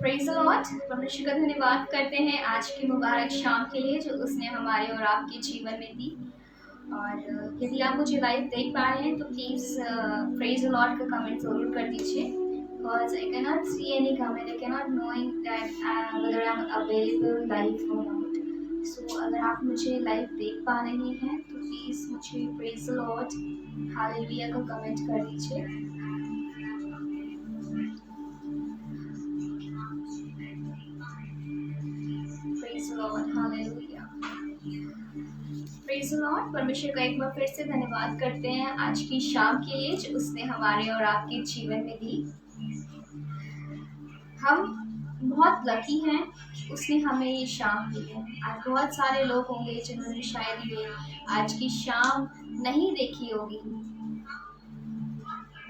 Praise the Lord. परमेश्वर का धन्यवाद करते हैं आज की मुबारक शाम के लिए जो उसने हमारे और आपके जीवन में दी। और यदि आप मुझे लाइव देख पा रहे हैं तो प्लीज़ प्रेज़ द लॉर्ड का कमेंट ज़रूर कर दीजिए। Because I cannot see any comment, I cannot knowing that whether I'm available live or not. So अगर आप मुझे लाइव देख पा रहे हैं तो प्लीज़ मुझे प्रेज़ द लॉर्ड हालेलुया का कमेंट कर दीजिए। Praise the Lord hallelujah. Praise the Lord. परमेश्वर का एक बार फिर से धन्यवाद करते हैं आज की शाम के लिए जो उसने हमारे और आपके जीवन में दी। हम बहुत लकी हैं कि उसने हमें ये शाम दी है। आज बहुत सारे लोग होंगे जिन्होंने शायद ये आज की शाम नहीं देखी होगी,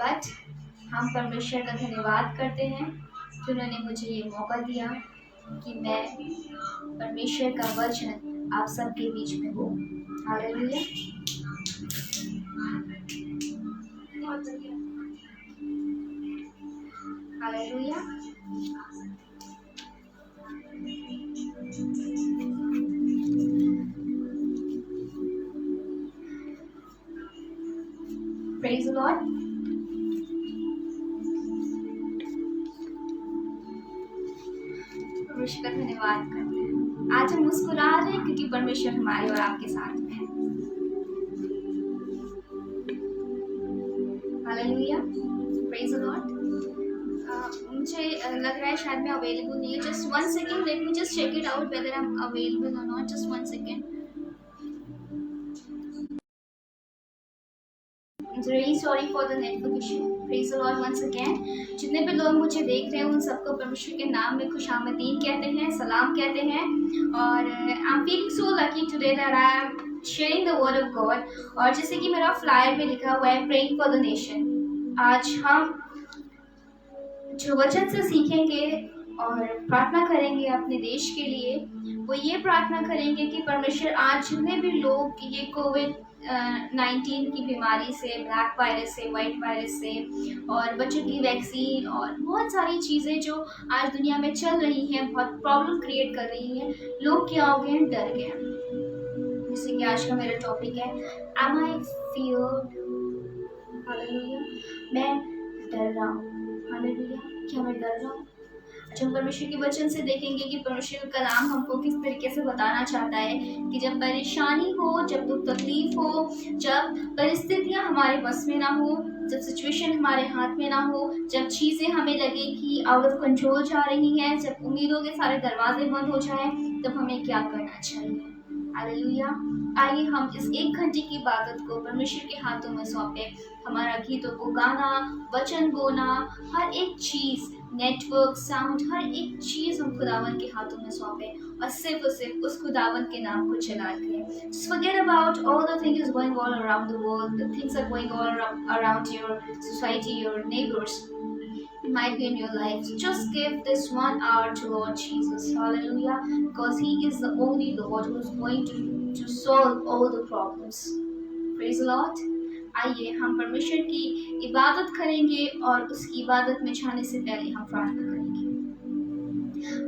बट हम परमेश्वर का धन्यवाद करते हैं कि उन्होंने मुझे ये मौका दिया कि मैं परमेश्वर का वचन आप सबके बीच में हो। Hallelujah. Hallelujah. Praise the Lord. परमेश्वर का धन्यवाद करते हैं। आज हम मुस्कुरा रहे हैं क्योंकि परमेश्वर हमारे और आपके साथ में है। हालेलुया। Praise the lord. मुझे लग रहा है शायद मैं अवेलेबल नहीं है। Just 1 second, let me just check it out whether I am available और not. Just 1 second. Really sorry for the network issue. Praise the Lord once again. जितने भी लोग मुझे देख रहे हैं उन सबको परमेश्वर के नाम में खुशामदीन कहते हैं, सलाम कहते हैं। और I'm feeling so lucky today that I am sharing the word of God. और जैसे कि मेरा फ्लायर में लिखा हुआ है praying for the nation. आज हम जो वचन से सीखेंगे और प्रार्थना करेंगे अपने देश के लिए, वो ये प्रार्थना करेंगे कि परमेश्वर आज जितने भी लोग ये कोविड-19 की बीमारी से, ब्लैक वायरस से, वाइट वायरस से और बच्चों की वैक्सीन और बहुत सारी चीज़ें जो आज दुनिया में चल रही हैं, बहुत प्रॉब्लम क्रिएट कर रही हैं, लोग क्या हो गए हैं, डर गए हैं। जैसे कि आज का मेरा टॉपिक है एम आई फियर्ड। हालेलुया। मैं डर रहा हूँ। हालेलुया। क्या मैं डर रहा हूँ? अच्छा, हम परमेश्वर के वचन से देखेंगे कि परमेश्वर का कलाम हमको किस तरीके से बताना चाहता है कि जब परेशानी हो, जब दुख तकलीफ हो, जब परिस्थितियाँ हमारे बस में ना हो, जब सिचुएशन हमारे हाथ में ना हो, जब चीज़ें हमें लगे कि आउट ऑफ कंट्रोल जा रही हैं, जब उम्मीदों के सारे दरवाजे बंद हो जाएं, तब हमें क्या करना चाहिए? हालेलुया। आइए हम इस 1 घंटे की इबादत को परमेश्वर के हाथों में सौंपे। हमारा गीतों को गाना, वचन बोलना, हर एक चीज़, नेटवर्क, साउंड, हर एक चीज़ हम खुदावन के हाथों में सौंपे और सिर्फ उस खुदावन के नाम को चला करें। Just forget about all the things going all around the world, the things are going all around your society, your neighbors. Might be in your life. Just give this 1 hour to Lord Jesus. Hallelujah. Because He is the only Lord who is going to solve all the problems. Praise the Lord. आइए हम परमेश्वर की इबादत करेंगे और उसकी इबादत में जाने से पहले हम प्रार्थना करेंगे।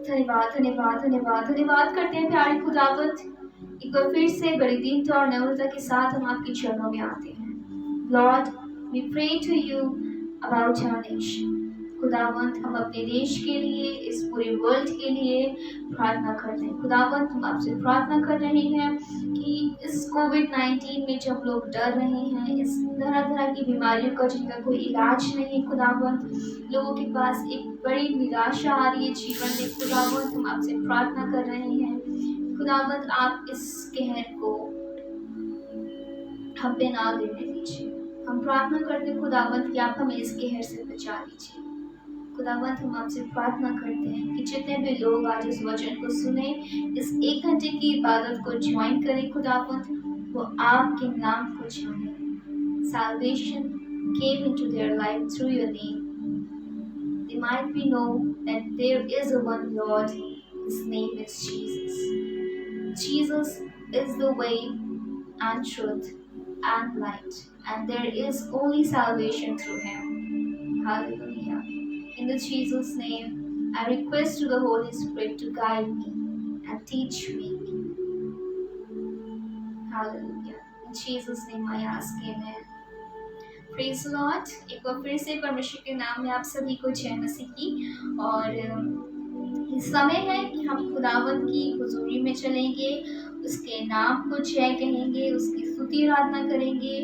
धन्यवाद धन्यवाद धन्यवाद धन्यवाद करते हैं प्यारे खुदावंत। एक बार फिर से बड़ी दीनता और नम्रता के साथ हम आपके चरणों में आते हैं। Lord, we pray to you about our nation. खुदावंत हम अपने देश के लिए, इस पूरे वर्ल्ड के लिए प्रार्थना करते हैं। खुदावंत हम आपसे प्रार्थना कर रहे हैं कि इस कोविड-19 में जब लोग डर रहे हैं, इस तरह तरह की बीमारियों का जिनका कोई इलाज नहीं, खुदावंत लोगों के पास एक बड़ी निराशा आ रही है जीवन में। खुदावंत हम आपसे प्रार्थना कर रहे हैं, खुदावंत आप इस कहर को हम पे ना लेने दीजिए। हम प्रार्थना करते हैं खुदावंत कि आप हमें इस कहर से बचा लीजिए। खुदावंत हम आपसे प्रार्थना करते हैं कि जितने भी लोग आज इस वचन को सुने, इस 1 घंटे की इबादत को ज्वाइन करें, खुदावंत वो आपके नाम को जाने। Salvation came into their life through your name. They might be know that there is a one Lord. His name is Jesus. Jesus is the way and truth and light, and there is only salvation through Him. Hallelujah. In the Jesus name, I request to the Holy Spirit to guide me and teach me. Hallelujah. In Jesus' name I ask, amen. Praise the Lord. एक बार फिर से परमेश्वर के नाम में आप सभी को जय मसीह की। और इस समय है कि हम खुदावंत की हुजूरी में चलेंगे, उसके नाम को जय कहेंगे, उसकी स्तुति आराधना करेंगे।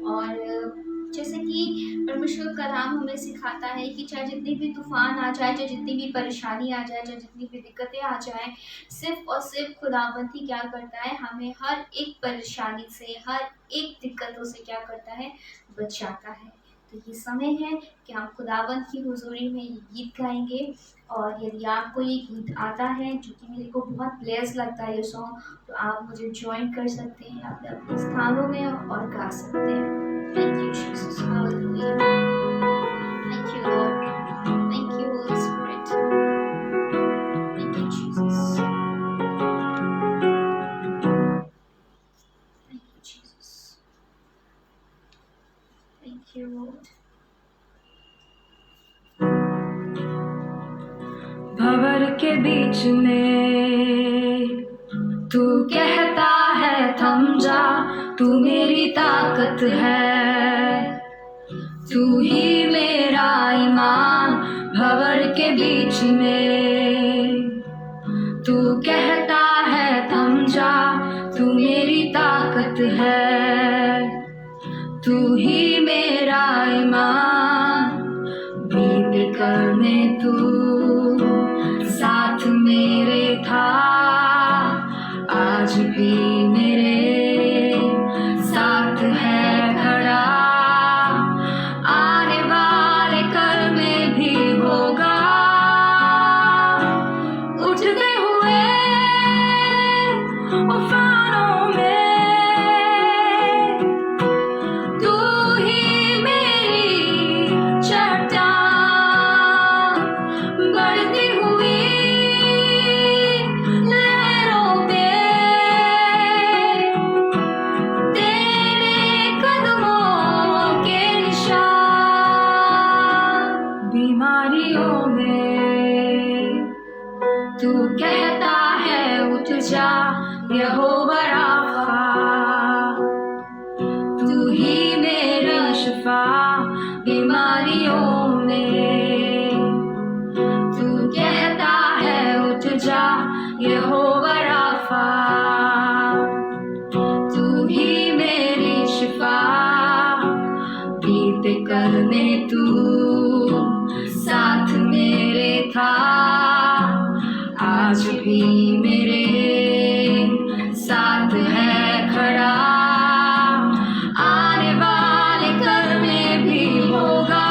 और जैसे कि परमेश्वर का नाम हमें सिखाता है कि चाहे जितनी भी तूफान आ जाए, चाहे जितनी भी परेशानी आ जाए, चाहे जितनी भी दिक्कतें आ जाए, सिर्फ और सिर्फ खुदावंत ही क्या करता है, हमें हर एक परेशानी से, हर एक दिक्कतों से क्या करता है, बचाता है। तो ये समय है कि हम खुदावंत की हुजूरी में ये गीत गाएंगे। और यदि आपको ये गीत आता है, जो कि मेरे को बहुत ब्लेस लगता है ये सॉन्ग, तो आप मुझे ज्वाइन कर सकते हैं अपने अपने स्थानों में और गा सकते हैं। Thank you, Jesus. Hallelujah. Thank you, Lord. Thank you, Holy Spirit. Thank you, Jesus. Thank you, Jesus. Thank you, Lord. भंवर के बीच में तू कहता है थम जा, तू मेरी ताकत है, तू ही मेरा ईमान। भंवर के बीच में तू कहता है थम जा, तू मेरी ताकत है, तू ही मेरा ईमान। बीत कर में तू साथ मेरे था, आज भी मेरे साथ है खड़ा। आने वाले कल में भी होगा, उठते हुए उफानों में तू ही मेरी चट्टान। बढ़ती हुई लहरों पे तेरे कदमों के निशान। बीमारियों में तू कहता है उठ जा, यहोवा राफा, तू ही मेरा शिफा। बीमारियों में तू कहता है उठ जा, यहोवा राफा, तू ही मेरी शिफा। बीते कल में तू साथ मेरे था, आज भी मेरे साथ है खड़ा। आने वाले कल में भी होगा,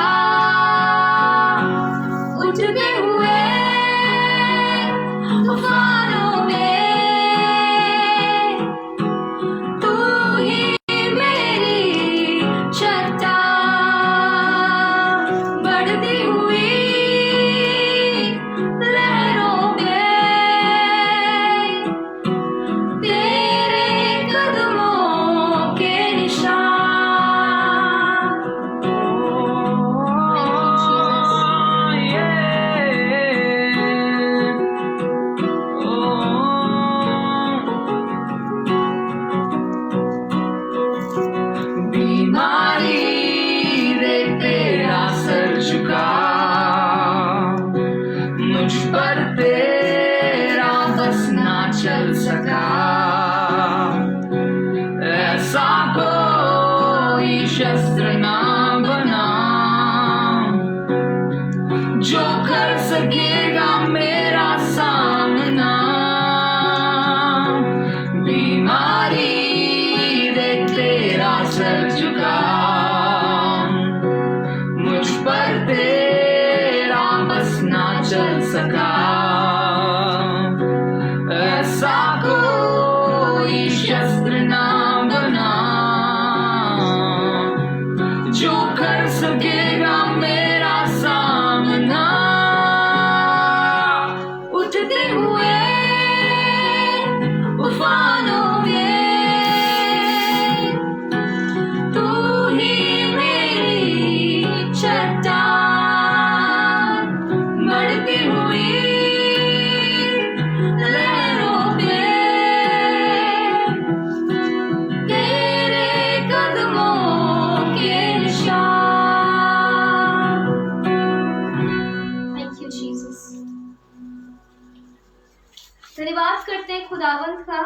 खुदावंत का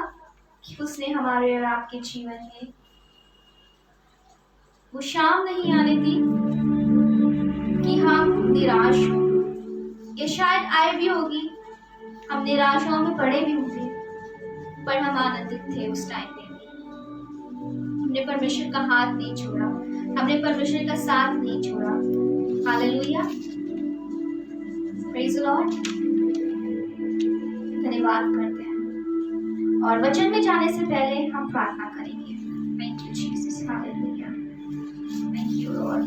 कि उसने हमारे और आपके जीवन में वो शाम नहीं आने दी कि हम निराश हो, या शायद आए भी होगी, हम निराशाओं में पड़े भी होंगे, पर हम आनंदित थे उस टाइम पे। हमने परमेश्वर का हाथ नहीं छोड़ा, हमने परमेश्वर का साथ नहीं छोड़ा। Hallelujah, praise the Lord. धन्यवाद करते हैं और वचन में जाने से पहले हम प्रार्थना करेंगे। Thank you Jesus, hallelujah, thank you Lord.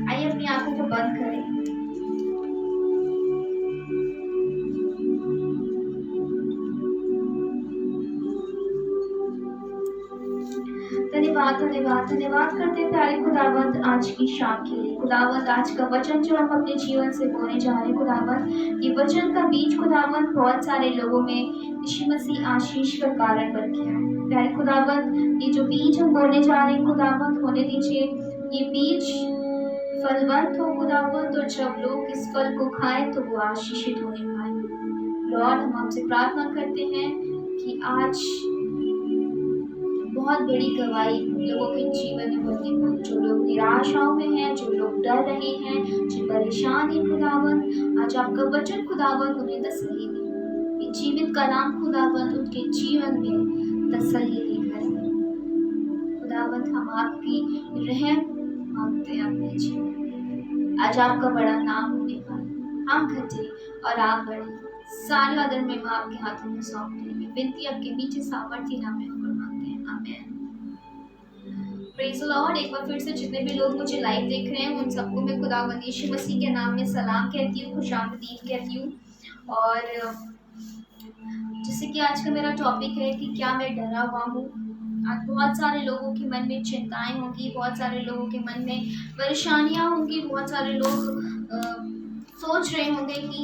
आइए अपनी आंखों को बंद करें। धन्यवाद धन्यवाद धन्यवाद करते हैं प्यारे खुदावंत आज की शाम के लिए। खुदावंत आज का वचन जो हम अपने जीवन से बोने जा रहे हैं खुदावंत, ये वचन का बीज खुदावंत बहुत सारे लोगों में यीशु मसीह आशीष का कारण बन गया है। प्यारे खुदावंत, ये जो बीज हम बोने जा रहे हैं खुदावंत, होने दीजिए ये बीज फलवंत हो खुदावंत, और जब लोग इस फल को खाएं तो वो आशीषित होने पाए। लॉर्ड, हम आपसे प्रार्थना करते हैं कि आज बहुत बड़ी गवाही लोगों के जीवन में बनने पाए। जो लोग निराशाओं में हैं, जो लोग डर रहे हैं, जो परेशान हैं खुदावंत, आज आपका वचन खुदावंत उन्हें तसल्ली दे। ये जीवित कलाम खुदावंत उनके जीवन में तसल्ली देकर खुदावंत हम आपकी रहम मांगते हैं अपने जीवन। आज आपका बड़ा नाम होने पाए, हम घटे और आप बढ़े। सारे आदर में आपके हाथों में सौंपते हैं। विनती आपके मीठे सामर्थ्य नाम में होकर मांगते हैं, आमीन। Praise the Lord. एक बार फिर से जितने भी लोग मुझे लाइव देख रहे हैं उन सबको मैं खुदावंद यीशु मसीह के नाम में सलाम कहती हूँ, खुशामदीद कहती हूँ। और जैसे कि आज का मेरा टॉपिक है कि क्या मैं डरा हुआ हूँ। आज बहुत सारे लोगों के मन में चिंताएं होंगी, बहुत सारे लोगों के मन में परेशानियां होंगी, बहुत सारे लोग सोच रहे होंगे कि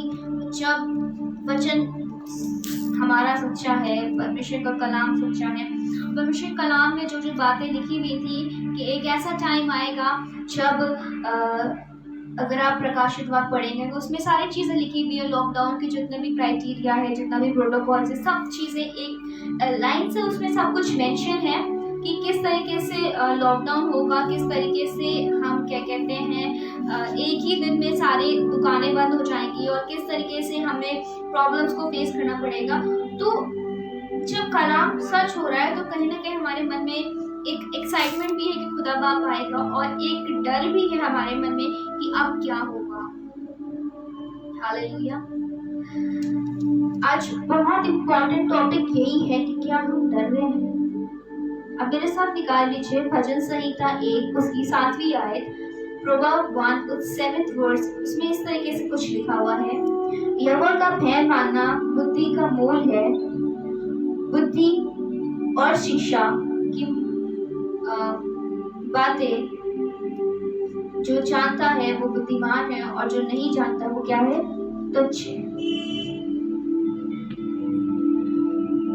जब वचन हमारा सच्चा है, परमेश्वर का कलाम सच्चा है, परमेश्वर कलाम में जो जो बातें लिखी हुई थी कि एक ऐसा टाइम आएगा जब अगर आप प्रकाशित वाक्य पढ़ेंगे तो उसमें सारी चीज़ें लिखी हुई है। लॉकडाउन के जितने भी क्राइटेरिया है, जितना भी प्रोटोकॉल है, सब चीज़ें एक लाइन से उसमें सब कुछ मेंशन है कि किस तरीके से लॉकडाउन होगा, किस तरीके से हम क्या कहते हैं एक ही दिन में सारी दुकानें बंद हो जाएंगी और किस तरीके से हमें प्रॉब्लम्स को फेस करना पड़ेगा। तो जब कलाम सच हो रहा है तो कहीं ना कहीं हमारे मन में एक एक्साइटमेंट भी है कि खुदा बाप आएगा, और एक डर भी है हमारे मन में कि अब क्या होगा। हालेलुया। आज बहुत इम्पोर्टेंट टॉपिक यही है कि क्या हम डर रहे हैं। अब मेरे साथ निकाल लीजिए भजन संहिता 1 उसकी 7वीं आयत, प्रोवर्ब 1 7th वर्स। उसमें इस तरीके से कुछ लिखा हुआ है, यहोवा का भय मानना बुद्धि का मूल है, बुद्धि और शिक्षा की बातें जो जानता है वो बुद्धिमान है, और जो नहीं जानता वो क्या है, तुच्छ है।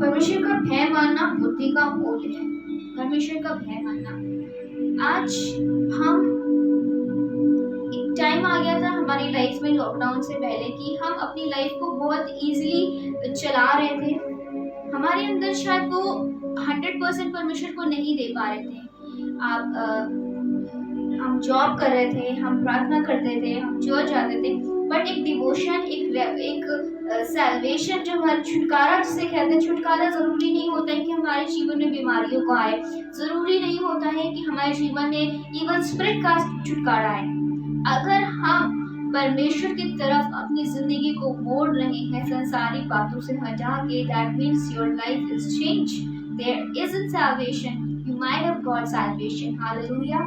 परमेश्वर का भय मानना बुद्धि का मूल है, परमेश्वर का भय मानना। आज हम एक टाइम आ गया था हमारी लाइफ में लॉकडाउन से पहले कि हम अपनी लाइफ को बहुत इजीली चला रहे थे। हमारे अंदर शायद वो 100% परमेश्वर को नहीं दे पा रहे थे। हम जॉब कर रहे थे, हम प्रार्थना करते थे, हम चर्च जाते थे, बट एक डिवोशन, एक सैल्वेशन जो हमारा छुटकारा जिसे कहते हैं, छुटकारा जरूरी नहीं होता है कि हमारे जीवन में बीमारियों को आए, जरूरी नहीं होता है कि हमारे जीवन में इवन स्पिरिट का छुटकारा आए। अगर हम परमेश्वर की तरफ अपनी जिंदगी को मोड़ रहे हैं संसारिक बातों से हटा के, that means your life is change, there is salvation, you might have got salvation. Hallelujah.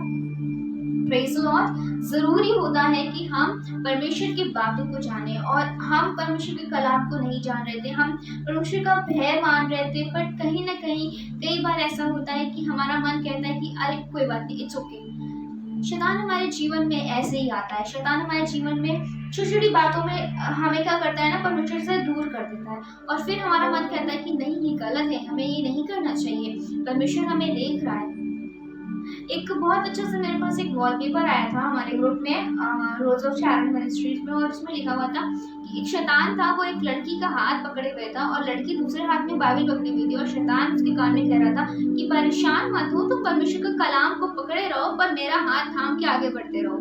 Praise the Lord. जरूरी होता है कि हम परमेश्वर की बातों को जाने, और हम परमेश्वर के कलाम को नहीं जान रहे थे, हम परमेश्वर का भय मान रहे थे, पर कहीं ना कहीं कई बार ऐसा होता है कि हमारा मन कहता है कि अरे कोई बात नहीं, इट्स ओके। शैतान हमारे जीवन में ऐसे ही आता है। शैतान हमारे जीवन में छोटी छोटी बातों में हमें क्या करता है ना, परमेश्वर से दूर कर देता है, और फिर हमारा मन कहता है कि नहीं, ये गलत है, हमें ये नहीं करना चाहिए, परमेश्वर हमें देख रहा है। एक बहुत अच्छा सा मेरे पास एक वॉलपेपर आया था हमारे ग्रुप में रोज ऑफ शैरन मिनिस्ट्रीज में, और उसमें लिखा हुआ था कि एक शैतान था, वो एक लड़की का हाथ पकड़े हुए था और लड़की दूसरे हाथ में बाइबल पकड़ी हुई थी, और शैतान उसके कान में कह रहा था कि परेशान मत हो, तुम परमेश्वर के कलाम को पकड़े रहो पर मेरा हाथ थाम के आगे बढ़ते रहो।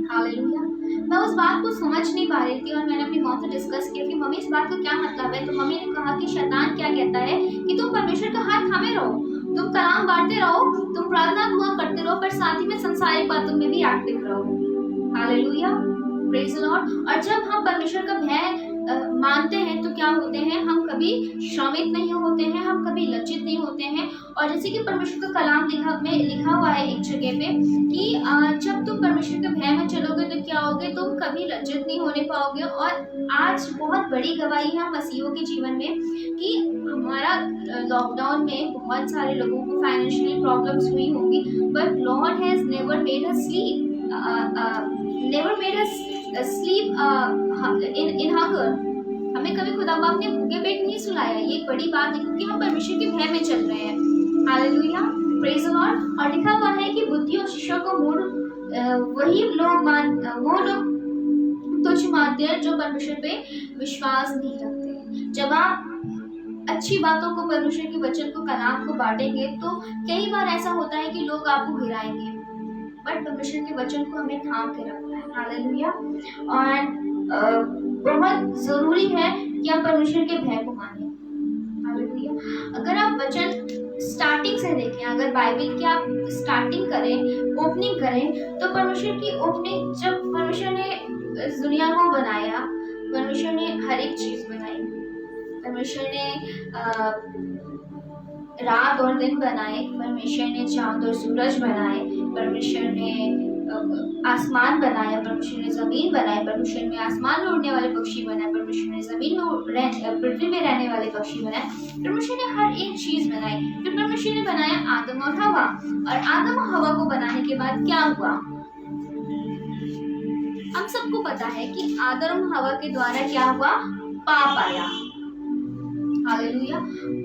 हालेलुया। मैं उस बात को समझ नहीं पा रही थी और मैंने अपनी मॉम से डिस्कस किया कि मम्मी इस बात का क्या मतलब है। तो मम्मी ने कहा कि शैतान क्या कहता है कि तुम परमेश्वर का हाथ थामे रहो, तुम कलाम बांटते रहो, तुम प्रार्थना दुआ करते रहो, पर साथ ही में संसारिक बातों में भी एक्टिव रहो। Hallelujah, praise the Lord. और जब हम परमेश्वर का भय मानते हैं तो क्या होते हैं, हम कभी श्रमित नहीं होते हैं, हम कभी लज्जित नहीं होते हैं। और जैसे कि परमेश्वर का कलाम लिखा हुआ है एक जगह पे कि जब तुम परमेश्वर के भय में चलोगे तो क्या होगे, तुम कभी लज्जित नहीं होने पाओगे। और आज बहुत बड़ी गवाही है मसीहों के जीवन में कि हमारा लॉकडाउन में बहुत सारे लोगों को फाइनेंशियल प्रॉब्लम्स हुई होंगी, but Lord has never made us sleep, never made us sleep in hunger. हमें कभी खुदा बाप ने भूखे पेट नहीं सुलाया। ये एक बड़ी बात है क्योंकि हम परमेश्वर के भय में चल रहे हैं। Hallelujah, praise the Lord. और लिखा हुआ है कि बुद्धि और शिक्षा को मूड वो लोग तुच्छ मानते हैं जो परमेश्वर पे विश्वास नहीं रखते। जब आप अच्छी बातों को, परमेश्वर के वचन को, कलाम को बांटेंगे तो कई बार ऐसा होता है कि लोग आपको गिराएंगे, बट परमेश्वर के वचन को हमें थाम के रखना है। हालेलुया। और बहुत जरूरी है कि आप परमेश्वर के भय को माने। हालेलुया। अगर आप वचन स्टार्टिंग से देखें, अगर बाइबल की आप स्टार्टिंग करें, ओपनिंग करें, तो परमेश्वर की ओपनिंग, जब परमेश्वर ने इस दुनिया को बनाया, परमेश्वर ने हर एक चीज बनाई, परमेश्वर ने रात और दिन बनाए, परमेश्वर ने चांद और सूरज बनाए, परमेश्वर ने आसमान बनाया, परमेश्वर ने जमीन बनाई, परमेश्वर ने आसमान में उड़ने वाले पक्षी बनाए, परमेश्वर ने जमीन में पृथ्वी में रहने वाले पक्षी बनाए, परमेश्वर ने हर एक चीज बनाई। फिर परमेश्वर ने बनाया आदम और हवा, और आदम और हवा को बनाने के बाद क्या हुआ, हम सबको पता है कि आदम और हवा के द्वारा क्या हुआ, पाप आया। हालेलुया,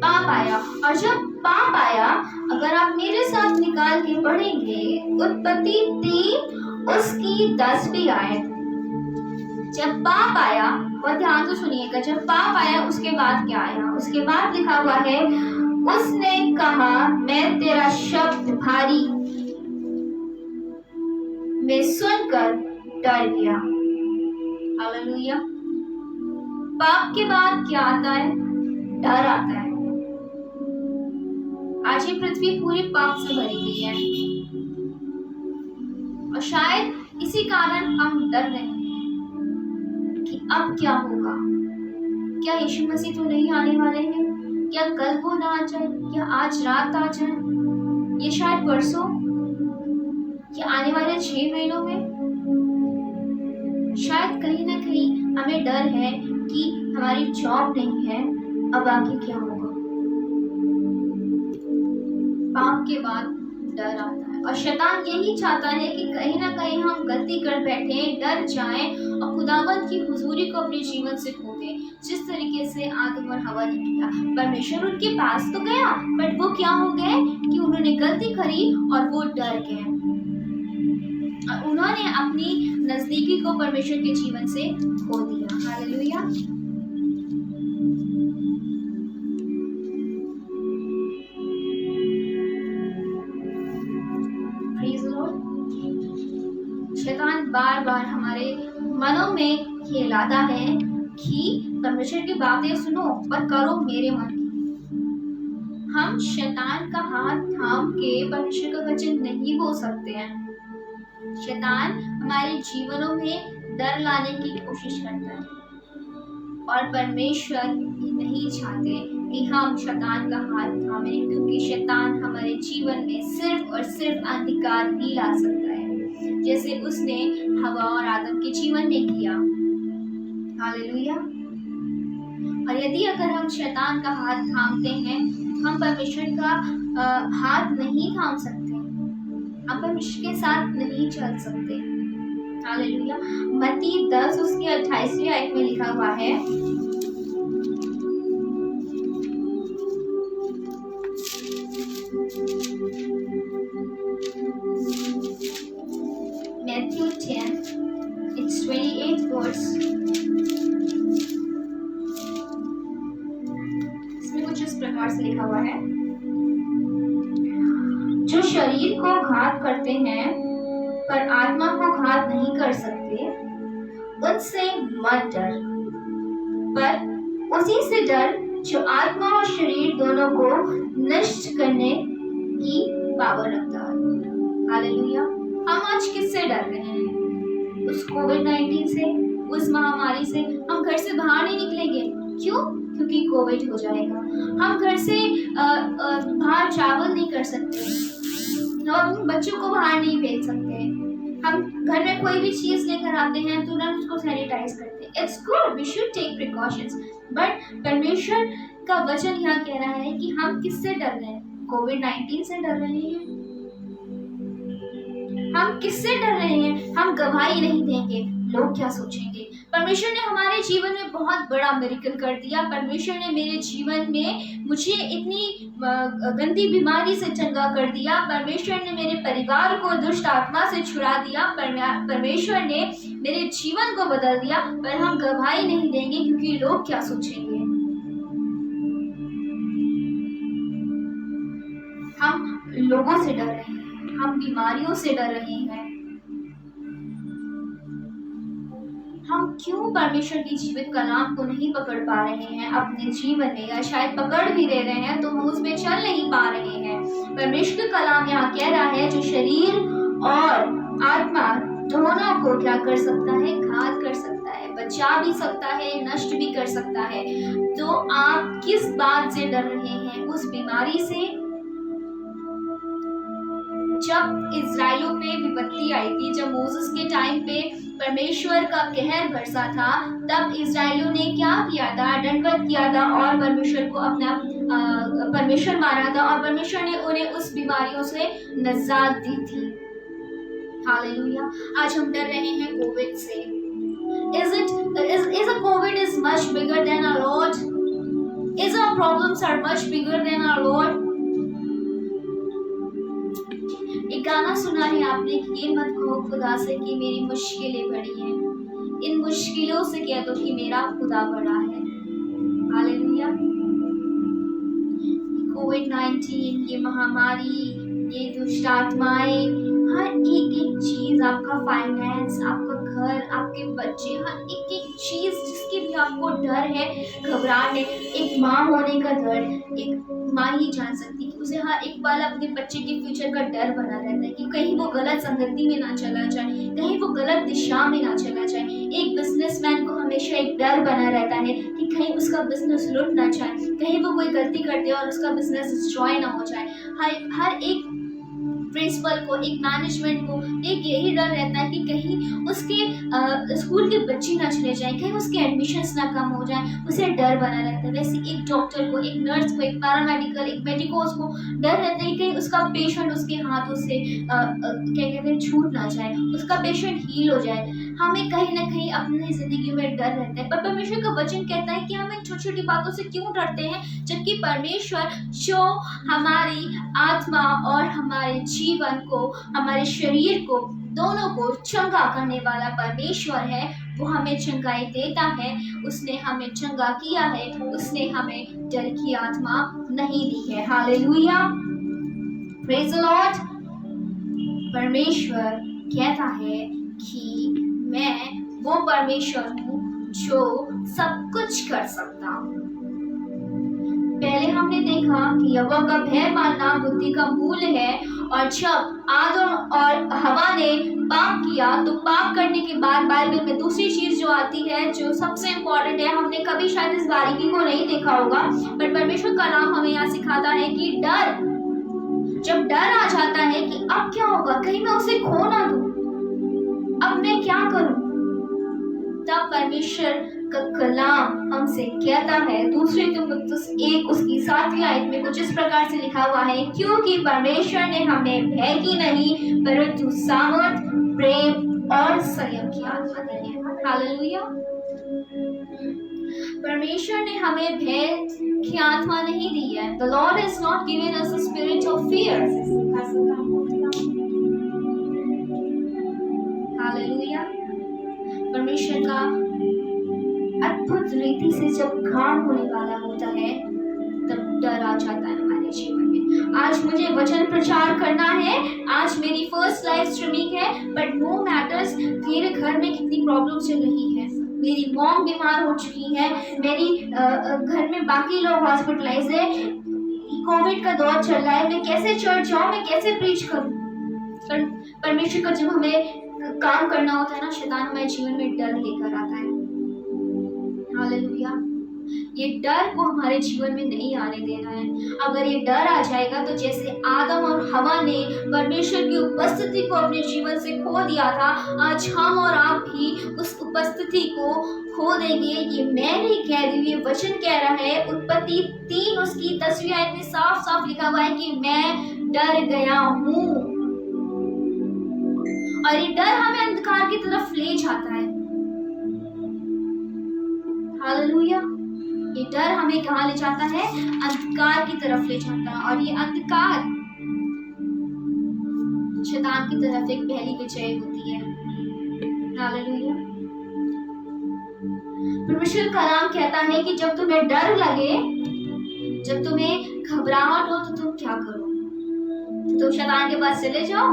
पाप आया। और जब पाप आया, अगर आप मेरे साथ निकाल के पढ़ेंगे उत्पत्ति 3 उसकी 10 भी आए। जब पाप आया, बहुत ध्यान से सुनिएगा, जब पाप आया उसके बाद क्या आया, उसके बाद लिखा हुआ है उसने कहा मैं तेरा शब्द भारी में सुनकर डर गया। हालेलुया। पाप के बाद क्या आता है, डर आता है। आज ये पृथ्वी पूरी पाप से भरी हुई है और शायद इसी कारण हम डर रहे हैं कि अब क्या होगा, क्या यीशु मसीह तो नहीं आने वाले हैं, क्या कल वो ना आ जाए, क्या आज रात आ जाए, ये शायद परसों, या आने वाले 6 महीनों में। शायद कहीं ना कहीं हमें डर है कि हमारी जॉब नहीं है, अब आगे क्या होगा। पाप के बाद डर आता है और शैतान यही चाहता है कि कहीं ना कहीं हम गलती कर बैठे, डर जाएं और खुदावंत की हुजूरी को अपने जीवन से खो दें, जिस तरीके से आदम और हवा ने किया। परमेश्वर उनके पास तो गया, बट वो क्या हो गए कि उन्होंने गलती करी और वो डर गए और उन्होंने अपनी नजदीकी को परमेश्वर के जीवन से खो दिया। हालेलुया। शैतान बार बार हमारे मनों में खिलाता है कि परमेश्वर की बातें सुनो पर करो मेरे मन की। हम शैतान का हाथ थाम के परमेश्वर का वचन नहीं बोल सकते हैं। शैतान हमारे जीवनों में डर लाने की कोशिश करता है और परमेश्वर नहीं चाहते कि हम शैतान का हाथ थामें, क्योंकि शैतान हमारे जीवन में सिर्फ और सिर्फ अंधकार ही ला सकता है, जैसे उसने हवा और आदम के जीवन में किया। हालेलुया। और यदि अगर हम शैतान का हाथ थामते हैं तो हम परमेश्वर का हाथ नहीं थाम सकते, हम परमेश्वर के साथ नहीं चल सकते। हालेलुया। मत्ती 10 उसके 28वें आयत में लिखा हुआ है, हुआ है, जो शरीर को घात करते हैं पर आत्मा को घात नहीं कर सकते, उनसे मत डर, पर उसी से डर जो आत्मा और शरीर दोनों को नष्ट करने की पावर रखता है। हालेलुया। हम आज किससे डर रहे हैं? उस कोविड-19 से, उस महामारी से। हम घर से बाहर नहीं निकलेंगे। क्यों? क्योंकि कोविड हो जाएगा। हम घर से बाहर ट्रैवल नहीं कर सकते, हम अपने बच्चों को बाहर नहीं भेज सकते। हम घर में कोई भी चीज लेकर आते हैं तुरंत उसको सैनिटाइज करते हैं। It's good, we should take precautions, but परमेश्वर का वचन यहाँ कह रहा है कि हम किससे डर रहे हैं? कोविड-19 से डर रहे हैं। हम किससे डर रहे हैं? हम गवाही नहीं देंगे, लोग क्या सोचेंगे? परमेश्वर ने हमारे जीवन में बहुत बड़ा मिरेकल कर दिया। परमेश्वर ने मेरे जीवन में मुझे इतनी गंदी बीमारी से चंगा कर दिया। परमेश्वर ने मेरे परिवार को दुष्ट आत्मा से छुड़ा दिया। परमेश्वर ने मेरे जीवन को बदल दिया, पर हम गवाही नहीं देंगे क्योंकि लोग क्या सोचेंगे। हम लोगों से डर रहे हैं, हम बीमारियों से डर रहे हैं। हम क्यों परमेश्वर की जीवित कलाम को नहीं पकड़ पा रहे हैं अपने जीवन में, या शायद पकड़ भी ले रहे हैं तो हम उसमें चल नहीं पा रहे हैं। परमेश्वर का कलाम यहाँ कह रहा है, जो शरीर और आत्मा दोनों को क्या कर सकता है? घात कर सकता है, बचा भी सकता है, नष्ट भी कर सकता है। तो आप किस बात से डर रहे हैं? उस बीमारी से? जब इज़राइलों पे विपत्ति आई थी, जब मोसेस के टाइम पे परमेश्वर का कहर बरसा था, तब इज़राइलियों ने क्या किया था? दंडवत किया था और परमेश्वर को अपना परमेश्वर माना था, और परमेश्वर ने उन्हें उस बीमारियों से नजात दी थी। हालेलुया। आज हम डर रहे हैं कोविड से। Is a COVID is much bigger than our Lord? Is our problems are much bigger than our Lord? एक गाना सुना है आपने कि ये मत कहो खुदा से कि मेरी मुश्किलें बड़ी हैं, इन मुश्किलों से कह दो कि मेरा खुदा बड़ा है। हालेलुया। कोविड-19, ये महामारी, ये दुष्ट आत्माएं, हर एक चीज, आपका फाइनेंस, आपका घर, आपके बच्चे, हर एक चीज जिसकी भी आपको डर है, घबराहट है। एक माँ होने का डर एक माँ ही जान सकती है कि उसे हर एक पल अपने बच्चे के फ्यूचर का डर बना रहता है कि कहीं वो गलत संगति में ना चला जाए, कहीं वो गलत दिशा में ना चला जाए। एक बिजनेसमैन को हमेशा एक डर बना रहता है कि कहीं उसका बिजनेस लुट ना जाए, कहीं वो कोई गलती कर दे और उसका बिजनेस डिस्ट्रॉय ना हो जाए। हर एक प्रिंसिपल को, एक मैनेजमेंट को एक यही डर रहता है कि कहीं उसके स्कूल के बच्चे ना चले जाएं, कहीं उसके एडमिशन्स ना कम हो जाएं, उसे डर बना रहता है। वैसे एक डॉक्टर को, एक नर्स को, एक पैरामेडिकल, एक मेडिकोस को डर रहता है कि कहीं उसका पेशेंट उसके हाथों से क्या कहते हैं छूट ना जाए, उसका पेशेंट हील हो जाए। हमें कहीं ना कहीं अपनी जिंदगी में डर रहता है, पर परमेश्वर का वचन कहता है कि हम इन छोटी छोटी बातों से क्यों डरते हैं, जबकि परमेश्वर जो हमारी आत्मा और हमारे जीवन को, हमारे शरीर को, दोनों को चंगा करने वाला परमेश्वर है। वो हमें चंगाई देता है, उसने हमें चंगा किया है, उसने हमें डर की आत्मा नहीं दी है। Hallelujah, praise the Lord. परमेश्वर कहता है कि मैं वो परमेश्वर हूँ जो सब कुछ कर सकता हूँ। पहले हमने देखा कि यहोवा का भय मानना बुद्धि का मूल है, और जब आदम और हवा ने पाप किया तो पाप करने के बाद बाइबल में दूसरी चीज जो आती है, जो सबसे इम्पोर्टेंट है, हमने कभी शायद इस बारीकी को नहीं देखा होगा, पर परमेश्वर का नाम हमें यहाँ सिखाता है कि डर, जब डर आ जाता है कि अब क्या होगा, कहीं मैं उसे खो ना दूं, अब मैं क्या करूं, तब परमेश्वर का कलाम हमसे कहता है, दूसरे तिमुथियुस 1 उसकी 7वीं आयत में कुछ इस प्रकार से लिखा हुआ है, क्योंकि परमेश्वर ने हमें भय की नहीं परंतु सामर्थ, प्रेम और संयम की आत्मा दी है। हालेलुया। परमेश्वर ने हमें भय की आत्मा नहीं दी है। The Lord has not given us a spirit of fear. Hallelujah. परमेश्वर का अद्भुत रीति से जब काम होने वाला होता है तब डर आ चाहता है हमारे जीवन में। आज मुझे वचन प्रचार करना है, आज मेरी फर्स्ट लाइव स्ट्रीमिंग है, बट नो मैटर्स मेरे घर में कितनी प्रॉब्लम चल रही है, मेरी मॉम बीमार हो चुकी है, मेरी घर में बाकी लोग हॉस्पिटलाइज है, कोविड का दौर चल रहा है, मैं कैसे चर्च जाऊँ, मैं कैसे प्रीच करूँ। परमेश्वर का जब हमें काम करना होता है ना, शैतान हमारे जीवन में डर लेकर आता है। हालेलुया। ये डर को हमारे जीवन में नहीं आने देना है। अगर ये डर आ जाएगा तो जैसे आदम और हवा ने परमेश्वर की उपस्थिति को अपने जीवन से खो दिया था, आज हम और आप भी उस उपस्थिति को खो देंगे। ये मैं नहीं कह रही हूँ, ये वचन कह रहा है। उत्पत्ति 3 उसकी 10वीं आयत में साफ साफ लिखा हुआ है कि मैं डर गया हूँ। और ये डर हमें अंधकार की तरफ ले जाता है। हालेलुया। ये डर हमें कहाँ ले जाता है? अंधकार की तरफ ले जाता है। और ये अंधकार शैतान की तरफ एक पहली विजय होती है। हालेलुया। परमेश्वर का नाम कहता है कि जब तुम्हें डर लगे, जब तुम्हें घबराहट हो, तो तुम क्या करो? तो तुम शैतान के पास चले जाओ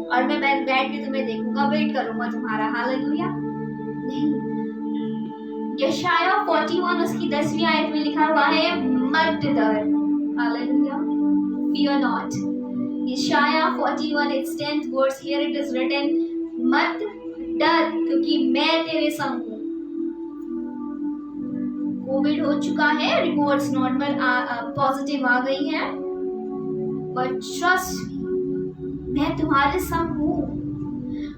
और मैं बैठ के तुम्हें देखूंगा, वेट करूंगा तुम्हारा। हालेलुया। नहीं, यशाया 41 उसकी 10वीं आयत में लिखा हुआ है, मत डर। हालेलुया। Fear not. यशाया 41 its 10th verse, here it is written, मत डर क्योंकि मैं तेरे संग हूँ। कोविड हो चुका है, रिपोर्ट्स नॉर्मल पॉजिटिव आ गई है, बट ट्रस्ट मैं तुम्हारे संग हूँ।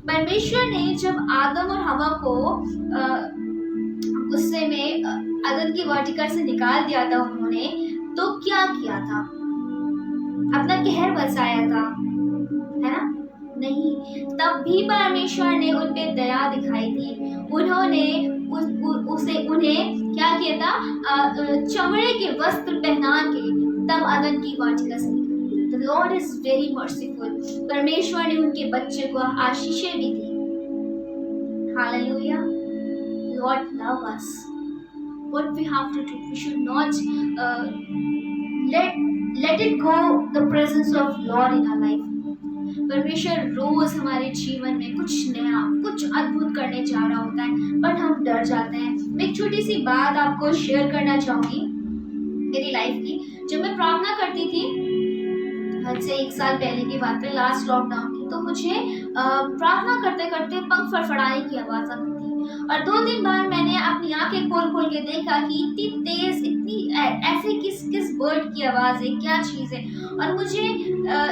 परमेश्वर ने जब आदम और हवा को गुस्से में अदन की वर्टिकल से निकाल दिया था उन्होंने, तो क्या किया था? अपना कहर बरसाया था, है ना? नहीं, तब भी परमेश्वर ने उन पे दया दिखाई थी। उन्होंने उन्हें क्या किया था? चमड़े के वस्त्र पहना के तब अदन की वाटिका से निकाला। The Lord is very merciful. परमेश्वर ने उनके बच्चे को आशीषें भी दी। Hallelujah. Lord love us. What we have to do, we should not let it go the presence of Lord in our life. परमेश्वर रोज हमारे जीवन में कुछ नया, कुछ अद्भुत करने जा रहा होता है, बट हम डर जाते हैं। मैं एक छोटी सी बात आपको शेयर करना चाहूंगी मेरी लाइफ की। जब मैं प्रार्थना करती थी, आज से 1 साल पहले की बात है, लास्ट लॉकडाउन की, तो मुझे प्रार्थना करते करते पंख फड़फड़ाने की आवाज आती थी। और 2 दिन बाद मैंने अपनी आंखें खोल के देखा कि इतनी तेज, इतनी ऐसे किस बर्ड की आवाज है, क्या चीज है। और मुझे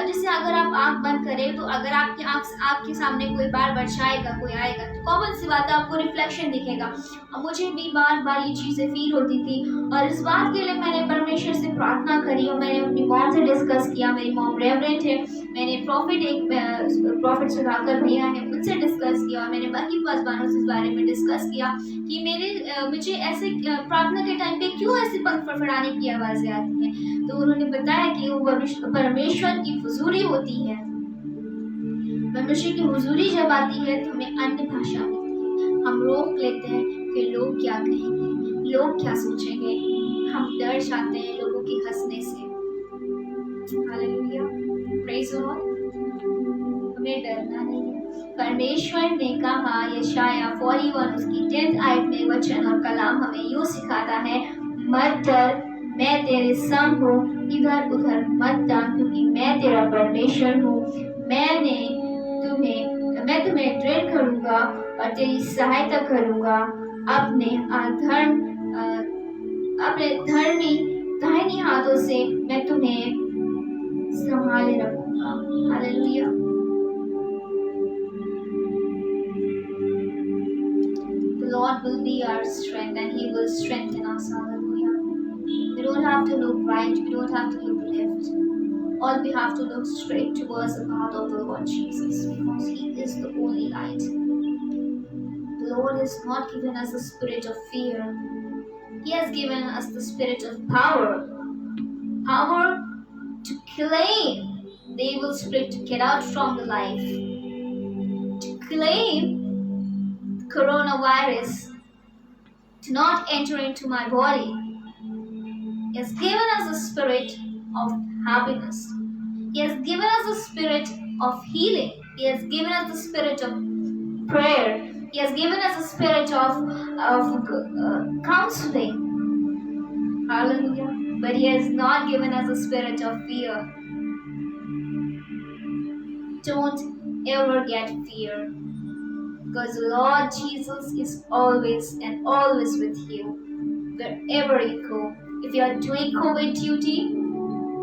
जैसे अगर आप आंख बंद करें, तो अगर आपके सामने कोई बार बरसाएगा, कोई आएगा, तो कॉमन सी बात है, आपको रिफ्लेक्शन दिखेगा। और मुझे भी बार बार ये चीजें फील होती थी। और इस बात के लिए मैंने परमेश्वर से प्रार्थना करी और मैंने अपनी मॉम से डिस्कस किया। मेरी मॉम रेवरेंट है, मैंने प्रॉफिट सुधाकर भैया है, उनसे डिस्कस किया। और मैंने बाकी पासवानों से इस बारे में डिस्कस किया कि मुझे ऐसे प्रार्थना के टाइम पे क्यों ऐसे पंख फड़फड़ाने की आवाजें आती हैं। तो उन्होंने बताया कि वो परमेश्वर की हुजूरी होती है। परमेश्वर की हुजूरी जब आती है तो हमें अन्य भाषा मिलती है। हम रोक लेते हैं कि लोग क्या कहेंगे, लोग क्या सोचेंगे। हम डर जाते हैं लोगों के हंसने से। Hallelujah, praise the Lord. हमें डरना नहीं है। परमेश्वर ने कहा, यशाया 41 उसकी 10th आयत में वचन और कलाम हमें यूँ सिखाता है, मत डर, मैं तेरे संग हूँ, इधर उधर मत ताक, क्योंकि मैं तेरा परमेश्वर हूँ। मैं तुम्हें दृढ़ करूँगा और तेरी सहायता करूँगा। अपने धर्मी दाहिनी हाथों से मैं तुम्हें संभाले रखूँगा। Hallelujah. The Lord will be our strength and He will strengthen us. Hallelujah. We don't have to look right, we don't have to look left. All we have to look straight towards the path of the Lord Jesus, because He is the only light. The Lord has not given us the spirit of fear. He has given us the spirit of power. Power to claim the evil spirit to get out from the life. To claim coronavirus to not enter into my body. He has given us the spirit of happiness. He has given us the spirit of healing. He has given us the spirit of prayer. He has given us the spirit of counseling. Hallelujah. But He has not given us the spirit of fear. Don't ever get fear, because the Lord Jesus is always and always with you, wherever you go. If you are doing COVID duty,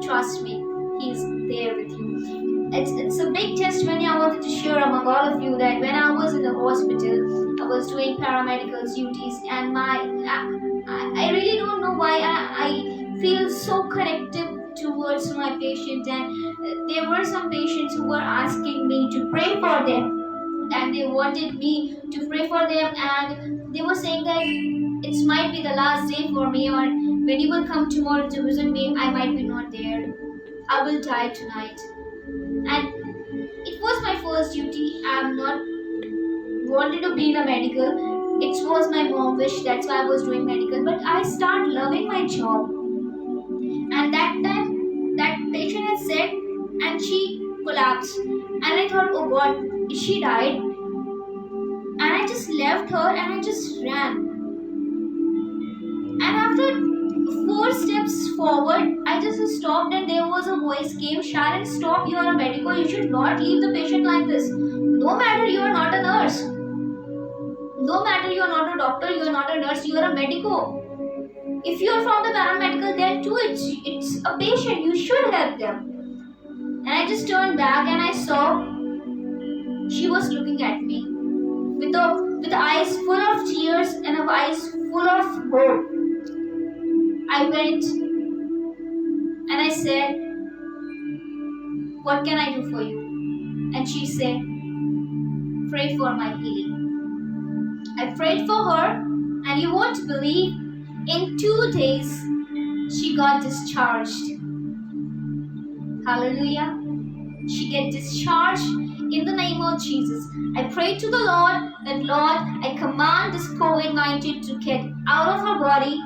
trust me, He is there with you. It's a big testimony I wanted to share among all of you, that when I was in the hospital, I was doing paramedical duties, and I really don't know why I feel so connected towards my patient, and there were some patients who were asking me to pray for them, and they wanted me to pray for them, and they were saying that it might be the last day for me, or when you will come tomorrow to visit me, I might be not there. I will die tonight. And it was my first duty. I am not wanted to be in a medical. It was my mom wish, that's why I was doing medical. But I start loving my job. And that time, that patient had said, and she collapsed. And I thought, oh God, is she died? And I just left her and I just ran. And after 4 steps forward, I just stopped, and there was a voice came, Sharon, stop, you are a medical, you should not leave the patient like this. No matter you are not a nurse. No matter you are not a doctor, you are not a nurse, you are a medico. If you are from the paramedical, then too it's a patient, you should help them. And I just turned back and I saw she was looking at me with eyes full of tears and eyes full of hope. I went and I said, what can I do for you? And she said, pray for my healing. I prayed for her, and you won't believe, in 2 days she got discharged. Hallelujah. She get discharged in the name of Jesus. I pray to the Lord that, Lord, I command this COVID-19 to get out of her body,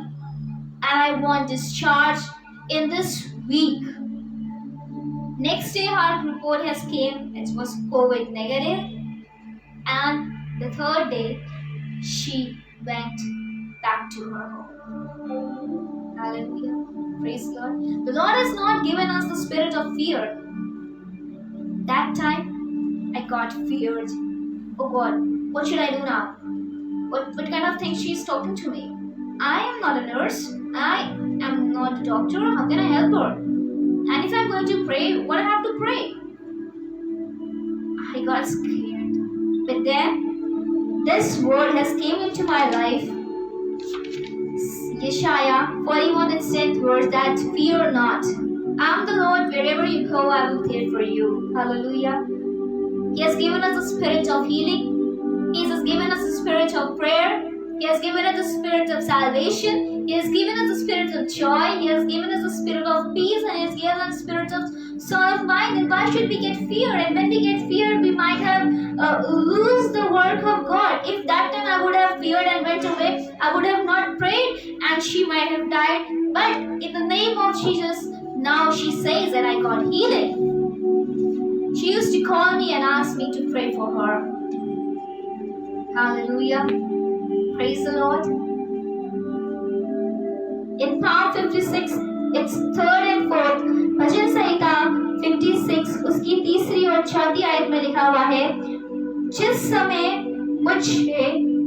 and I want discharge in this week. Next day, her report has came. It was COVID negative, and the 3rd day, she went back to her home. Hallelujah. Praise God. The Lord has not given us the spirit of fear. That time, I got feared. Oh God, what should I do now? What kind of thing she is talking to me? I am not a nurse. I am not a doctor. How can I help her? And if I'm going to pray, what I have to pray? I got scared. But then, this word has came into my life. Yeshaya 41 and 10th verse, that fear not. I am the Lord, wherever you go, I will care for you. Hallelujah. He has given us a spirit of healing. He has given us a spirit of prayer. He has given us the spirit of salvation. He has given us the spirit of joy. He has given us the spirit of peace. And He has given us the spirit of soul of mind. And why should we get fear? And when we get fear, we might have lose the work of God. If that time I would have feared and went away, I would have not prayed, and she might have died. But in the name of Jesus, now she says that I got healing. She used to call me and ask me to pray for her. Hallelujah. Praise the Lord. In Psalm 56, its 3rd and 4th, भजन संहिता 56, उसकी 3री और 4थी आयत में लिखा हुआ है, जिस समय मुझे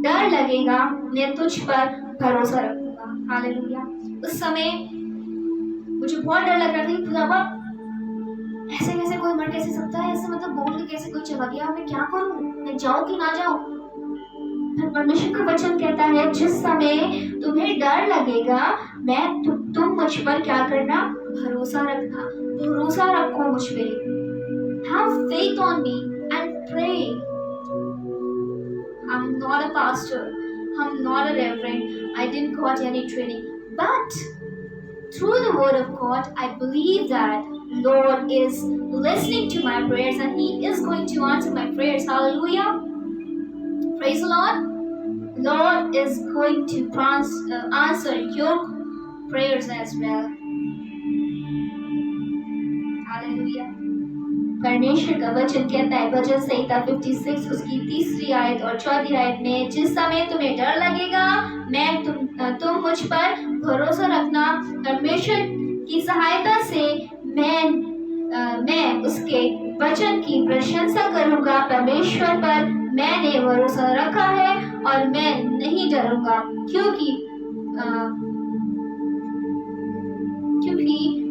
डर लगेगा, मैं तुझ पर भरोसा रखूंगा. हालेलुया. उस समय मुझे बहुत डर लग रहा था कि खुदा, ऐसे कैसे कोई मर कैसे सकता है, ऐसे मतलब बोल के कैसे कोई चला गया, मैं क्या करूं, मैं जाऊं कि ना जाऊं. परमेश्वर का वचन कहता है, जिस समय तुम्हें डर लगेगा, मैं तुम मुझ पर क्या करना, भरोसा रखना. भरोसा रखो मुझ पे. Have faith on me and pray. I'm not a pastor. I'm not a reverend. I didn't got any training. But through the word of God, I believe that Lord is listening to my prayers and He is going to answer my prayers. Hallelujah. Praise the Lord. Lord is going to answer your prayers as well. परमेश्वर का वचन कहता है भजन संहिता 56 उसकी 3री आयत और 4थी आयत में, जिस समय तुम्हें डर लगेगा तुम मुझ पर भरोसा रखना, परमेश्वर की सहायता से मैं उसके वचन की प्रशंसा करूंगा। परमेश्वर पर मैंने भरोसा रखा है और मैं नहीं डरूंगा, क्योंकि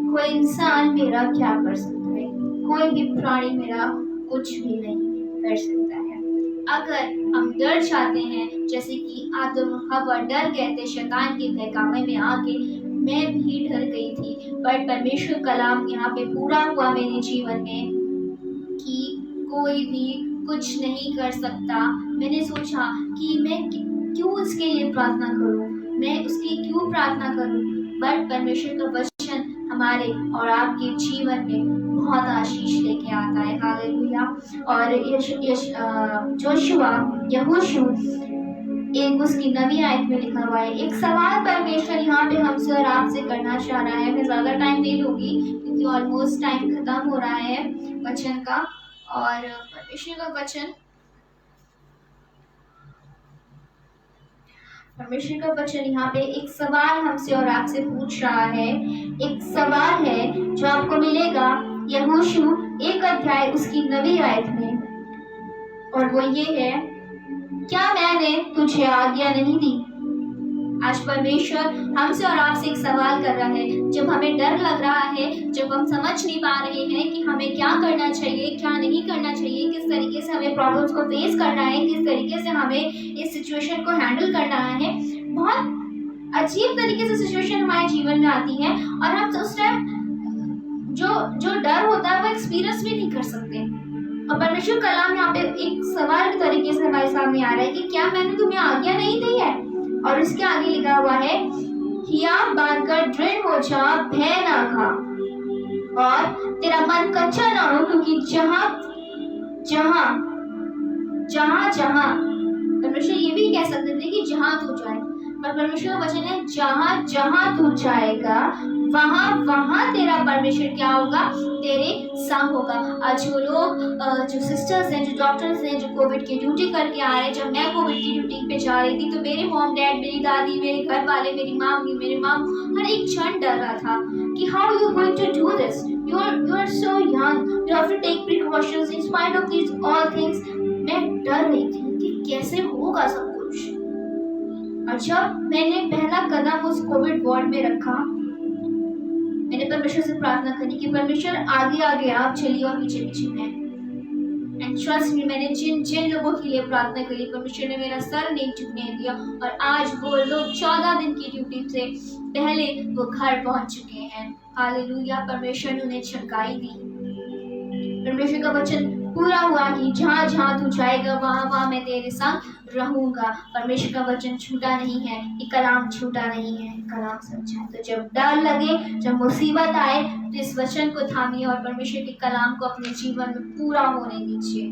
कोई इंसान मेरा क्या कर सकता है, कोई भी प्राणी मेरा कुछ भी नहीं कर सकता है। अगर हम डर जाते हैं, जैसे कि आदम हवा डर गए थे शैतान के बहकावे में आके, मैं भी डर गई थी, पर परमेश्वर कलाम यहाँ पे पूरा हुआ मेरे जीवन में कि कोई भी कुछ नहीं कर सकता। मैंने सोचा कि मैं क्यों उसके लिए प्रार्थना करूं, मैं उसकी क्यों प्रार्थना करूं, बट परमेश्वर का वचन हमारे और आपके जीवन में बहुत आशीष लेके आता है। हालेलुया। और यहोशू एक उसकी 9वीं आयत में लिखा हुआ है, एक सवाल परमेश्वर यहाँ पे हमसे और आपसे करना चाह रहा है। मैं ज्यादा टाइम नहीं लूंगी क्योंकि ऑलमोस्ट टाइम खत्म हो रहा है वचन का। और परमेश्वर का वचन यहाँ पे एक सवाल हमसे और आपसे पूछ रहा है। एक सवाल है जो आपको मिलेगा यहोशू 1 अध्याय उसकी 9वीं आयत में, और वो ये है, क्या मैंने तुझे आज्ञा नहीं दी। आज परमेश्वर हमसे और आपसे एक सवाल कर रहा है। जब हमें डर लग रहा है, जब हम समझ नहीं पा रहे हैं कि हमें क्या करना चाहिए, क्या नहीं करना चाहिए, किस तरीके से हमें प्रॉब्लम्स को फेस करना है, किस तरीके से हमें इस सिचुएशन को हैंडल करना है, बहुत अजीब तरीके से सिचुएशन हमारे जीवन में आती है और हम उस टाइम जो डर होता है वो एक्सपीरियंस भी नहीं कर सकते। और परमेश्वर कलाम यहाँ पे एक सवाल के तरीके से हमारे सामने आ रहा है कि क्या मैंने तुम्हें आज्ञा नहीं दी है। और इसके आगे लिखा हुआ है, हियाव बांधकर दृढ़ हो जा, भय ना खा और तेरा मन कच्चा ना हो, क्योंकि जहां परमेश्वर ये भी कह सकते थे कि जहां तू जाए, पर परमेश्वर का वचन है जहां तू जाएगा वहां तेरा परमेश्वर क्या होगा, तेरे संग होगा। आज वो लोग जो सिस्टर्स हैं, जो डॉक्टर्स हैं, जो कोविड की ड्यूटी करके आ रहे हैं, जब मैं कोविड की ड्यूटी पे जा रही थी तो मेरे मॉम डैड, मेरी दादी, मेरे घर वाले, मेरी माम, हर एक जन डर रहा था कि how you going to do this, you are so young, you have to take precautions in spite of this all things. मैं डर रही थी कि कैसे होगा सब कुछ। और जब मैंने पहला कदम उस कोविड वार्ड में रखा, मैंने परमेश्वर से प्रार्थना करी कि परमेश्वर आगे आगे आप चलिए और पीछे पीछे मैं। एंड ट्रस्ट मी, मैंने जिन लोगों के लिए प्रार्थना करी, परमेश्वर ने मेरा सर नहीं झुकने दिया। और आज वो लोग 14 दिन की ड्यूटी से पहले वो घर पहुंच चुके हैं। हालेलुया। परमेश्वर ने उन्हें चंगाई दी। परमेश्वर का वचन पूरा हुआ कि जहां तू जाएगा वहां मैं तेरे संग रहूंगा। परमेश्वर का वचन झूठा नहीं है, ये कलाम झूठा नहीं है, कलाम सच्चा है। तो जब डर लगे, जब मुसीबत आए, तो इस वचन को थामिए और परमेश्वर के कलाम को अपने जीवन में पूरा होने दीजिए।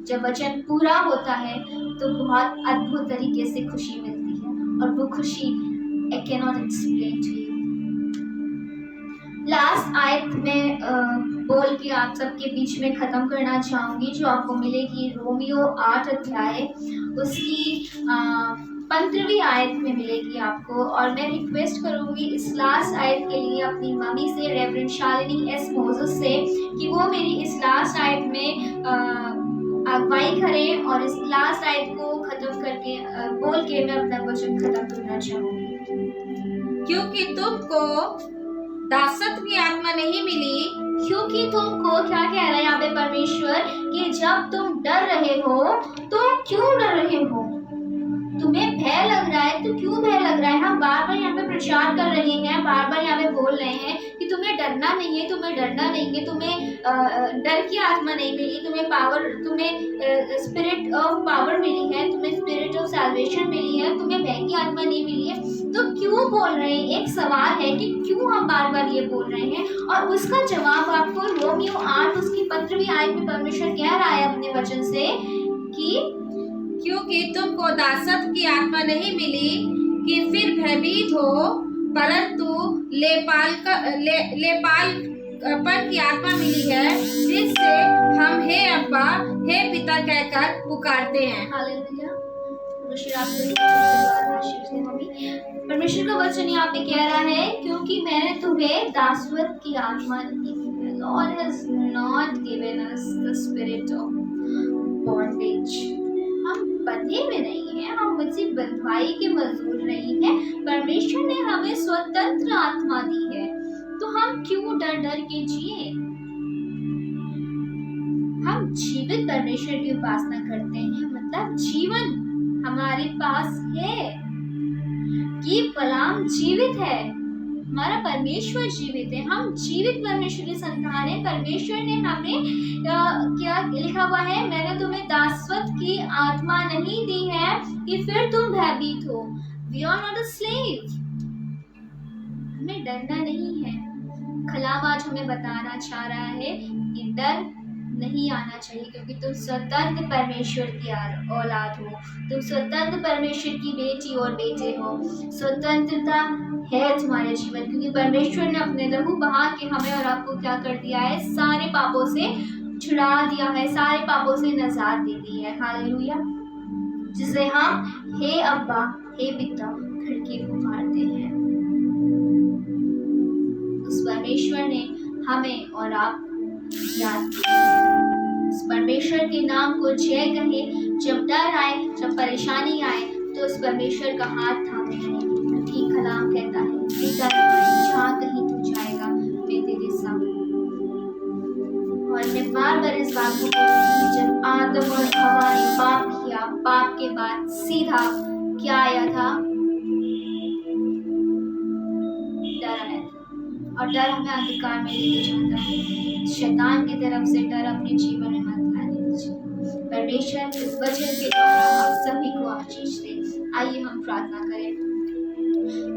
जब वचन पूरा होता है तो बहुत अद्भुत तरीके से खुशी मिलती है, और वो खुशी I can not explain to you. Last आयत में बोल के आप सबके बीच में खत्म करना चाहूंगी, जो आपको मिलेगी रोमियो 8 अध्याय उसकी 15वीं आयत में मिलेगी आपको। और मैं रिक्वेस्ट करूंगी इस लास्ट आयत के लिए अपनी मम्मी से, रेवरेंड शालिनी एस मोसेस से, कि वो मेरी इस लास्ट आयत में अगुवाई करें और इस लास्ट आयत को खत्म करके बोल के मैं अपना वचन खत्म करना चाहूंगी। क्योंकि तुमको दासत्व की आत्मा नहीं मिली। क्योंकि तुमको क्या कह रहा है यहाँ पे परमेश्वर, कि जब तुम डर रहे हो तो क्यों डर रहे हो, तुम्हें भय लग रहा है तो क्यों भय लग रहा है। हम बार बार यहाँ पे प्रचार कर रहे हैं, बार बार यहाँ पे बोल रहे हैं कि तुम्हें डरना नहीं है, तुम्हें डरना नहीं है, तुम्हें डर की आत्मा नहीं मिली, तुम्हें स्पिरिट ऑफ पावर मिली है, तुम्हें स्पिरिट ऑफ सैल्वेशन मिली है, तुम्हें भय की आत्मा नहीं मिली है। तो क्यों बोल रहे हैं, एक सवाल है कि क्यों हम बार बार ये बोल रहे हैं, और उसका जवाब आपको रोमियो 8 उसकी 15वीं आयत में परमेश्वर कह रहा है अपने वचन से कि क्योंकि तुमको दासत्व की आत्मा नहीं मिली कि फिर भयभीत हो, परंतु लेपाल पर की आत्मा मिली है, जिससे हम हे अब्बा, हे पिता कहकर पुकारते हैं। हालेलुया। परमेश्वर आपको धन्यवाद आशीष दे मम्मी। परमेश्वर का वचन यहाँ पे कह रहा है, क्योंकि मैंने तुम्हें दासवत की आत्मा नहीं दी है। Lord has not given us the spirit of bondage। हम बंधे में नहीं हैं, हम किसी बंधुआई के मजदूर नहीं हैं। परमेश्वर ने हमें स्वतंत्र आत्मा दी है, तो हम क्यों डर डर के जिए? हम जीवित परमेश्वर की उपासना करते हैं, मतलब जीवन हमारे पास है कि कलाम जीवित है, हमारा परमेश्वर जीवित है, हम जीवित परमेश्वर की संतान है। परमेश्वर ने हमें क्या लिखा हुआ है, मैंने तुम्हें दासवत की आत्मा नहीं दी है कि फिर तुम भयभीत हो। We are not a slave। हमें डरना नहीं है। कलाम आज हमें बताना चाह रहा है कि डर नहीं आना चाहिए, क्योंकि तुम स्वतंत्र परमेश्वर की औलाद हो, तुम स्वतंत्र परमेश्वर की बेटी और बेटे हो। स्वतंत्रता है तुम्हारे जीवन, क्योंकि परमेश्वर ने अपने लहू बहा के हमें और आपको क्या कर दिया है, सारे पापों से छुड़ा दिया है, सारे पापों से निजात दे दी है। हालेलुया। जिसे हम हे अब्बा, हे पिता करके पुकारते हैं। उस परमेश्वर ने हमें और आप याद किया। उस परमेश्वर के नाम को जय कहे। जब डर आए, जब परेशानी आए, तो उस परमेश्वर का हाथ थामे हैं, क्योंकि कलाम कहता है पिता जहाँ कहीं तू जाएगा मैं तेरे साथ। और मैं बार बार इस बात को बोलूंगी, जब आदम और हवा ने पाप किया, पाप के बाद सीधा क्या आया था, डर आया था। और डर हमें अंधकार में लेके जाता है। शैतान की तरफ से डर अपने जीवन में मत लाने दीजिए। परमेश्वर इस वचन के द्वारा आप सभी को आशीष दे। आइए हम प्रार्थना करें।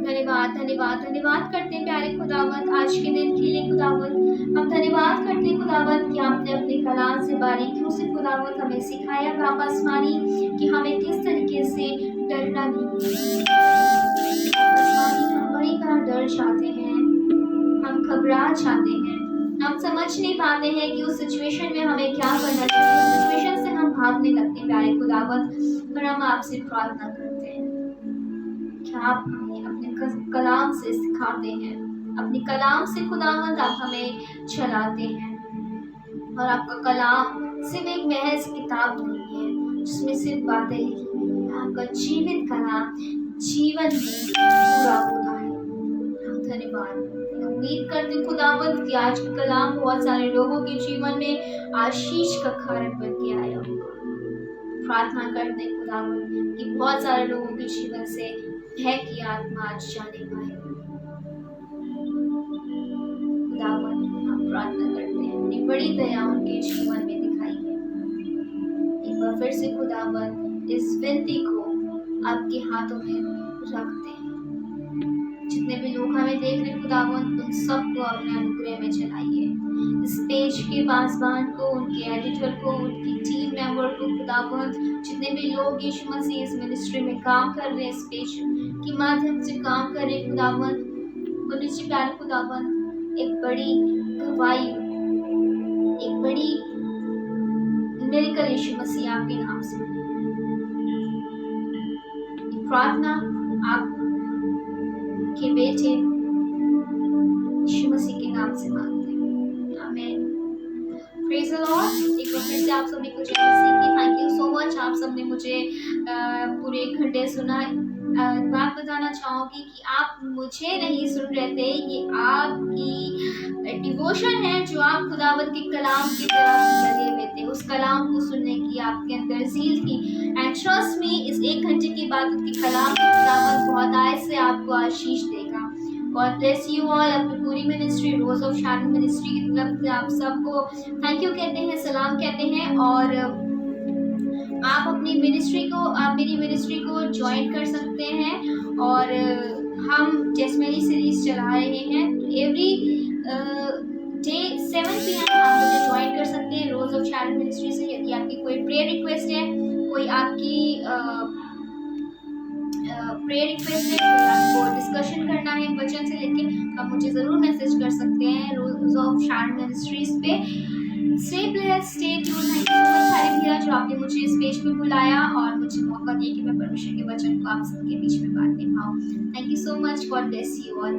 धन्यवाद धन्यवाद धन्यवाद करते हैं प्यारे खुदावंत आज के दिन के लिए। खुदावंत हम धन्यवाद करते हैं खुदावंत कि आपने अपने कलाम से बारीकियों से खुदावंत हमें सिखाया बाप आसमानी कि हमें किस तरीके से डरना नहीं है। आसमानी हम बड़ी तरह डर जाते हैं, हम घबरा जाते हैं, हम समझ नहीं पाते हैं कि उस सिचुएशन में हमें क्या करना चाहिए। उस सिचुएशन से हम भागने लगते हैं प्यारे खुदावंत। पर हम आपसे प्रार्थना करते हैं कि आप हमें अपने कलाम से सिखाते हैं, अपनी कलाम से खुदावंत आप हमें चलाते हैं। और आपका कलाम सिर्फ एक महज किताब नहीं है जिसमें सिर्फ बातें लिखी हुई हैं। आपका जीवित कलाम जीवन में पूरा होता है। हम धन्यवाद उम्मीद करते खुदावंत कि आज का कलाम बहुत सारे लोगों के जीवन में आशीष का कारण बन के आया होगा। प्रार्थना करते खुदावंत कि बहुत सारे लोगों के जीवन से भय की आत्मा आज जाने पाए। खुदावंत हम प्रार्थना करते हैं अपनी बड़ी दया उनके जीवन में दिखाई है। एक बार फिर से खुदावंत इस विनती को आपके हाथों में रखते हैं। जितने भी लोग हमें देख रहे खुदावंत उन सबको अपने अनुग्रह में चलाइए। इस पेज के पासवान को, उनके एडिटर को, उनकी टीम मेंबर को खुदावंत, जितने भी लोग यीशु मसीह इस मिनिस्ट्री में काम कर रहे हैं, इस पेज के माध्यम से काम कर रहे खुदावंत, उन्हें से प्यारे खुदावंत एक बड़ी गवाही, एक बड़ी मिलकर यीशु मसीह आपके नाम से प्रार्थना आप के बेटे यीशु मसीह के नाम से मांगते हैं, आमीन। Praise the Lord. एक बार फिर से आप सभी को जय मसीह की। Thank you so much. आप सबने मुझे पूरे 1 घंटे सुना। बात बताना चाहूँगी कि आप मुझे नहीं सुन रहे थे, ये आपकी डिवोशन है जो आप खुदावंत के कलाम की तरफ लगे हुए थे, उस कलाम को सुनने की आपके अंदर ज़ील थी। एंड ट्रस्ट मी, इस 1 घंटे की इबादत के कलाम में खुदावंत बहुत आय से आपको आशीष देगा। God bless you all। अपनी पूरी ministry rose of shadow ministry की तरफ से आप सबको थैंक यू कहते हैं, सलाम कहते हैं। और आप अपनी मिनिस्ट्री को, आप मेरी मिनिस्ट्री को ज्वाइन कर सकते हैं। और हम टेस्टमनी सीरीज चला रहे हैं एवरी डे 7 PM आप मुझे ज्वाइन कर सकते हैं रोज ऑफ शैडो मिनिस्ट्री से। यदि आपकी कोई प्रेयर रिक्वेस्ट है, कोई आपकी प्रेयर रिक्वेस्ट है, कोई आपको डिस्कशन करना है वचन से लेके, आप मुझे ज़रूर मैसेज कर सकते हैं रोज ऑफ शारोन मिनिस्ट्रीज पे। Stay blessed, stay tuned. Thank you so much सारे भैया जो आपने मुझे इस पेज पे बुलाया और मुझे मौका दिया कि मैं परमेश्वर के वचन को आप सबके बीच में बांट पाऊँ। Thank you so much, God bless you all.